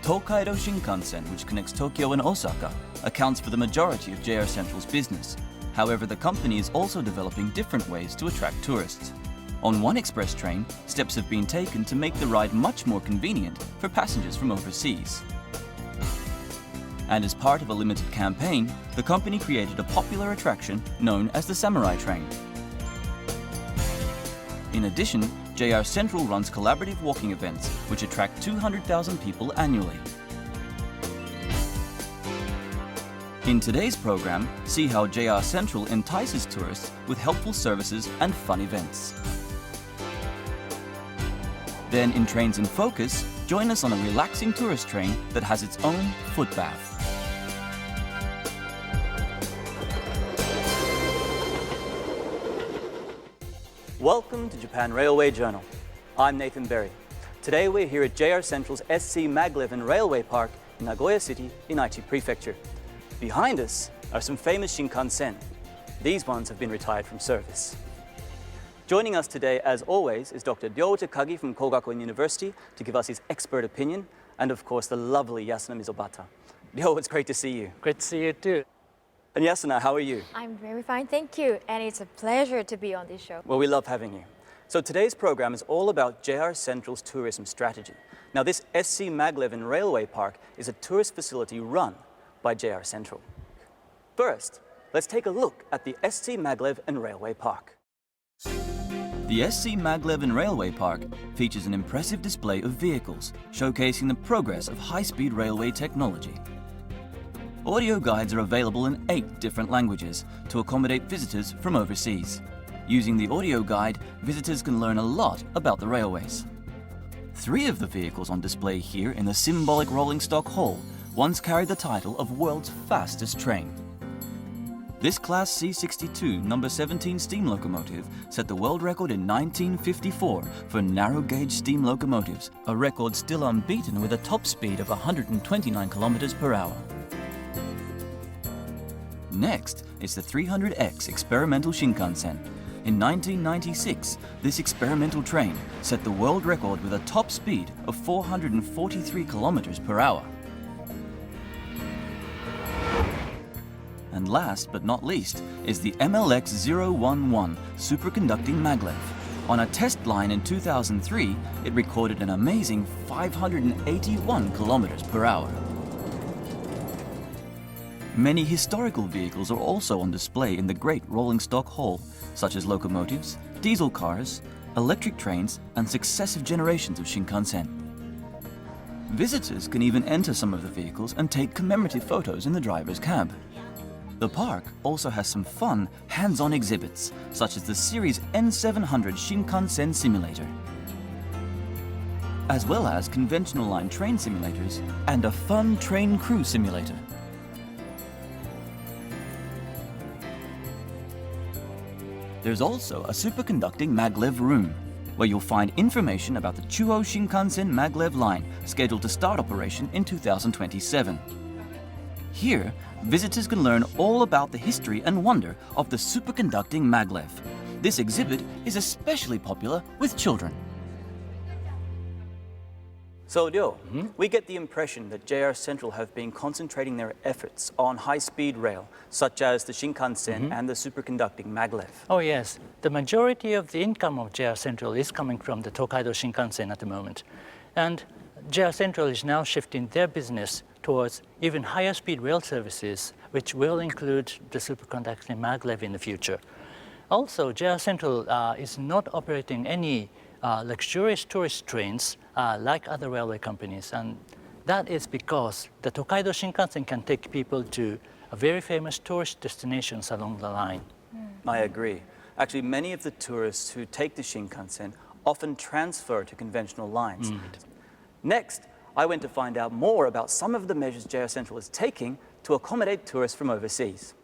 Tokaido Shinkansen, which connects Tokyo and Osaka, accounts for the majority of JR Central's business. However, the company is also developing different ways to attract tourists. On one express train, steps have been taken to make the ride much more convenient for passengers from overseas. And as part of a limited campaign, the company created a popular attraction known as the Samurai Train. In addition, JR Central runs collaborative walking events which attract 200,000 people annually. In today's program, see how JR Central entices tourists with helpful services and fun events. Then in Trains in Focus, join us on a relaxing tourist train that has its own foot bath. Welcome to Japan Railway Journal. I'm Nathan Berry. Today we're here at JR Central's SC Maglev Railway Park in Nagoya City in Aichi Prefecture. Behind us are some famous Shinkansen. These ones have been retired from service. Joining us today, as always, is Dr. Ryo Takagi from Kogakuin University to give us his expert opinion, and of course the lovely Yasuna Mizobata. Ryo, it's great to see you. Great to see you too. And Yasuna, how are you? I'm very fine, thank you. And it's a pleasure to be on this show. Well, we love having you. So today's program is all about JR Central's tourism strategy. Now, this SC Maglev Railway Park is a tourist facility run by JR Central. First, let's take a look at the SC Maglev Railway Park. The SC Maglev Railway Park features an impressive display of vehicles, showcasing the progress of high-speed railway technology. Audio guides are available in 8 different languages to accommodate visitors from overseas. Using the audio guide, visitors can learn a lot about the railways. 3 of the vehicles on display here in the symbolic rolling stock hall once carried the title of world's fastest train. This Class C62 number 17 steam locomotive set the world record in 1954 for narrow gauge steam locomotives, a record still unbeaten with a top speed of 129 km per hour. Next is the 300X Experimental Shinkansen. In 1996, this experimental train set the world record with a top speed of 443 km per hour. And last but not least is the MLX-011 superconducting maglev. On a test line in 2003, it recorded an amazing 581 km per hour. Many historical vehicles are also on display in the Great Rolling Stock Hall, such as locomotives, diesel cars, electric trains, and successive generations of Shinkansen. Visitors can even enter some of the vehicles and take commemorative photos in the driver's cab. The park also has some fun, hands-on exhibits, such as the Series N700 Shinkansen Simulator, as well as conventional line train simulators and a fun train crew simulator. There's also a superconducting maglev room, where you'll find information about the Chuo Shinkansen maglev line, scheduled to start operation in 2027. Here, visitors can learn all about the history and wonder of the superconducting maglev. This exhibit is especially popular with children. So Ryo, we get the impression that JR Central have been concentrating their efforts on high-speed rail, such as the Shinkansen and the superconducting maglev. Oh yes, the majority of the income of JR Central is coming from the Tokaido Shinkansen at the moment. And JR Central is now shifting their business towards even higher speed rail services, which will include the superconducting maglev in the future. Also, JR Central is not operating any luxurious tourist trains like other railway companies, and that is because the Tokaido Shinkansen can take people to very famous tourist destinations along the line. I agree. Actually, many of the tourists who take the Shinkansen often transfer to conventional lines. Next, I went to find out more about some of the measures JR Central is taking to accommodate tourists from overseas.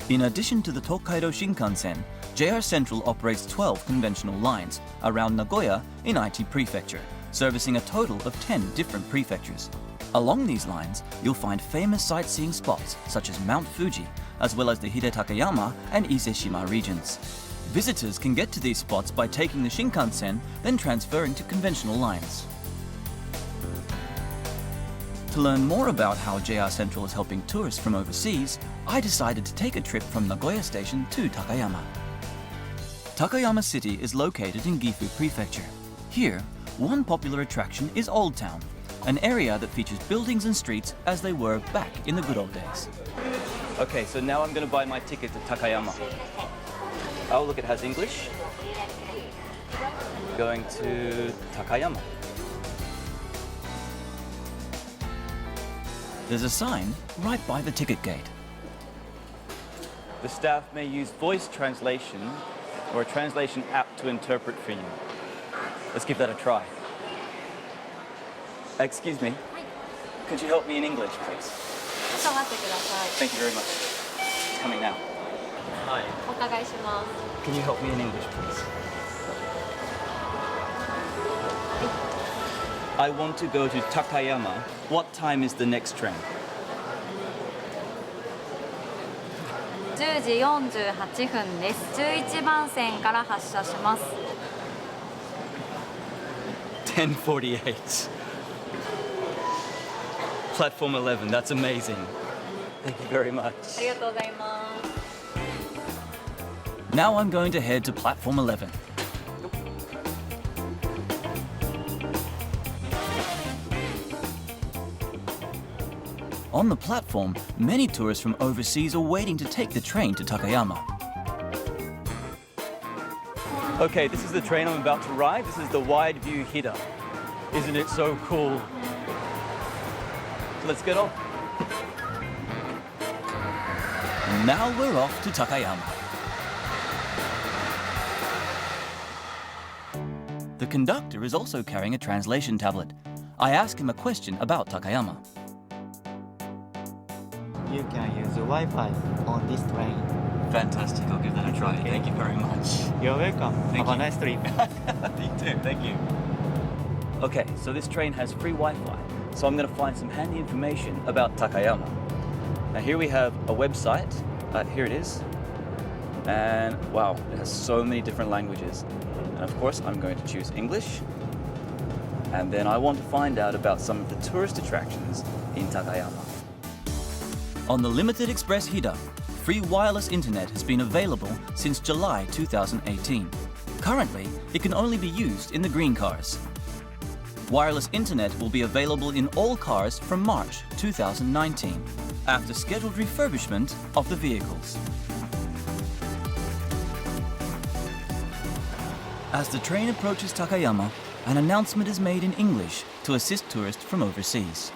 In addition to the Tokaido Shinkansen, JR Central operates 12 conventional lines around Nagoya in Aichi Prefecture, servicing a total of 10 different prefectures. Along these lines, you'll find famous sightseeing spots such as Mount Fuji, as well as the Hidetakayama and Ise-shima regions. Visitors can get to these spots by taking the Shinkansen, then transferring to conventional lines. To learn more about how JR Central is helping tourists from overseas, I decided to take a trip from Nagoya Station to Takayama. Takayama City is located in Gifu Prefecture. Here, one popular attraction is Old Town, an area that features buildings and streets as they were back in the good old days. Okay, so now I'm going to buy my ticket to Takayama. Oh, look, it has English. Going to Takayama. There's a sign right by the ticket gate. The staff may use voice translation or a translation app to interpret for you. Let's give that a try. Excuse me. Could you help me in English, please? ちょっと待ってください。 Thank you very much. It's coming now. Hi. お伺いします。 Can you help me in English, please? I want to go to Takayama. What time is the next train? 10時48分です。11番線から発車します。 10:48. Platform 11. That's amazing. Thank you very much. ありがとうございます。 Now I'm going to head to platform 11. On the platform, many tourists from overseas are waiting to take the train to Takayama. Okay, this is the train I'm about to ride. This is the Wide View Hida. Isn't it so cool? So let's get on. Now we're off to Takayama. The conductor is also carrying a translation tablet. I ask him a question about Takayama. You can use Wi-Fi on this train. Fantastic, I'll give that a try. Okay. Thank you very much. You're welcome. Thank Have a you. nice trip. You too, thank you. Okay, so this train has free Wi-Fi, so I'm going to find some handy information about Takayama. Now here we have a website. Here it is. And wow, it has so many different languages. And of course, I'm going to choose English. And then I want to find out about some of the tourist attractions in Takayama. On the Limited Express Hida, free wireless internet has been available since July 2018. Currently, it can only be used in the green cars. Wireless internet will be available in all cars from March 2019, after scheduled refurbishment of the vehicles. As the train approaches Takayama, an announcement is made in English to assist tourists from overseas.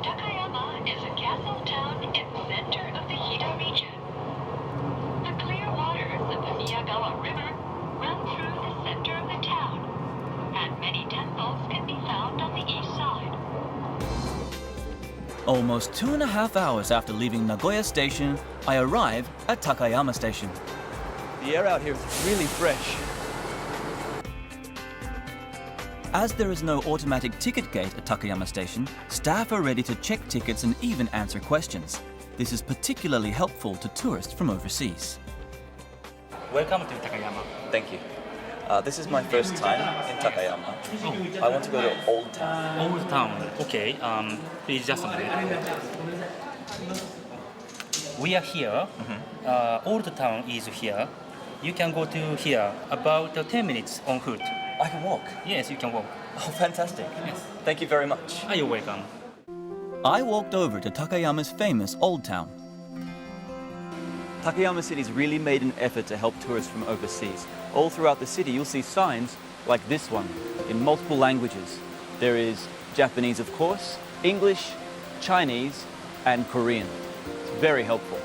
Takayama is a castle town in the center of the Hida region. The clear waters of the Miyagawa River run through the center of the town, and many temples can be found on the east side. Almost 2.5 hours after leaving Nagoya Station, I arrive at Takayama Station. The air out here is really fresh. As there is no automatic ticket gate at Takayama Station, staff are ready to check tickets and even answer questions. This is particularly helpful to tourists from overseas. Welcome to Takayama. Thank you. This is my first time in Takayama. I want to go to Old Town. Old Town. Okay. Please just a minute. We are here. Old Town is here. You can go to here about 10 minutes on foot. I can walk. Yes, you can walk. Oh, fantastic. Yes. Thank you very much. You're welcome. I walked over to Takayama's famous Old Town. Takayama City's really made an effort to help tourists from overseas. All throughout the city, you'll see signs like this one in multiple languages. There is Japanese, of course, English, Chinese, and Korean. It's very helpful.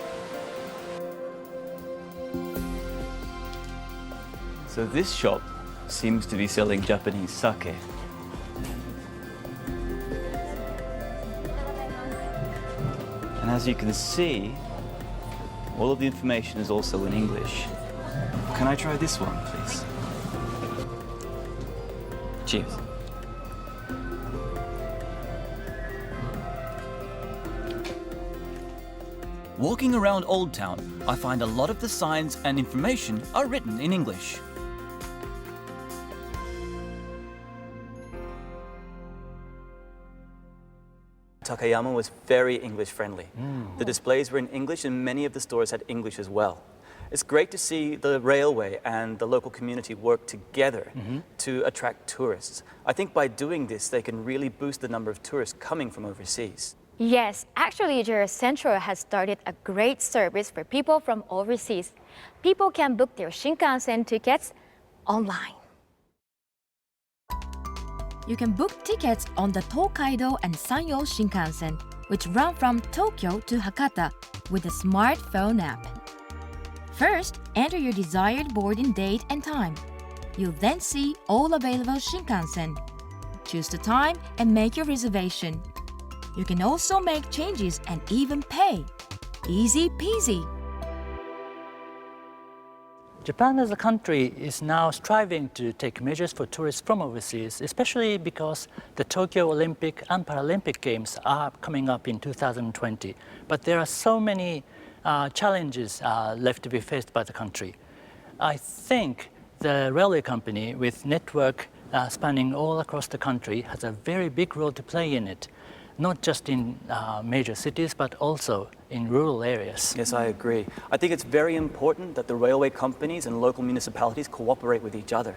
So this shop seems to be selling Japanese sake. And as you can see, all of the information is also in English. Can I try this one, please? Cheers. Walking around Old Town, I find a lot of the signs and information are written in English. Takayama was very English friendly. The displays were in English and many of the stores had English as well. It's great to see the railway and the local community work together to attract tourists. I think by doing this, they can really boost the number of tourists coming from overseas. Yes, actually, JR Central has started a great service for people from overseas. People can book their Shinkansen tickets online. You can book tickets on the Tokaido and Sanyo Shinkansen, which run from Tokyo to Hakata with a smartphone app. First, enter your desired boarding date and time. You'll then see all available Shinkansen. Choose the time and make your reservation. You can also make changes and even pay. Easy peasy. Japan as a country is now striving to take measures for tourists from overseas, especially because the Tokyo Olympic and Paralympic Games are coming up in 2020. But there are so many challenges left to be faced by the country. I think the railway company with network spanning all across the country has a very big role to play in it, not just in major cities, but also in rural areas. Yes, I agree. I think it's very important that the railway companies and local municipalities cooperate with each other.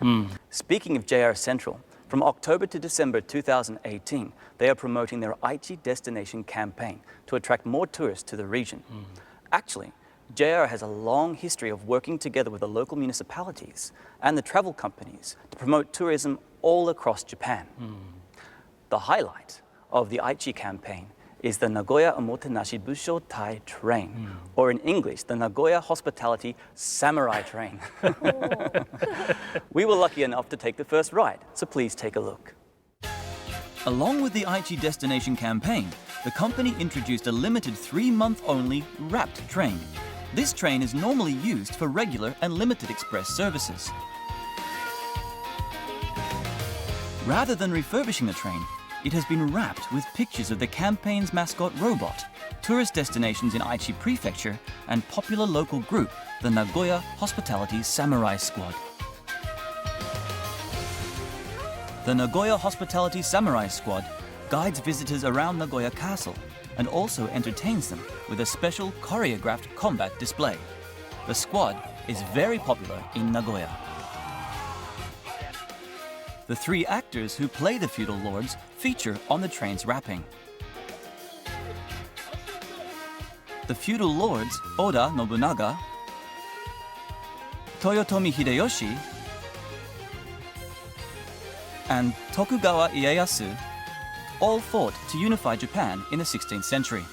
Speaking of JR Central, from October to December 2018, they are promoting their Aichi Destination campaign to attract more tourists to the region. Actually, JR has a long history of working together with the local municipalities and the travel companies to promote tourism all across Japan. The highlight of the Aichi campaign is the Nagoya Omotenashi Busho Tai train, or in English, the Nagoya Hospitality Samurai train. We were lucky enough to take the first ride, so please take a look. Along with the Aichi Destination campaign, the company introduced a limited 3-month-only wrapped train. This train is normally used for regular and limited express services. Rather than refurbishing the train, it has been wrapped with pictures of the campaign's mascot robot, tourist destinations in Aichi Prefecture, and popular local group, the Nagoya Hospitality Samurai Squad. The Nagoya Hospitality Samurai Squad guides visitors around Nagoya Castle and also entertains them with a special choreographed combat display. The squad is very popular in Nagoya. The 3 actors who play the feudal lords feature on the train's wrapping. The feudal lords Oda Nobunaga, Toyotomi Hideyoshi, and Tokugawa Ieyasu all fought to unify Japan in the 16th century.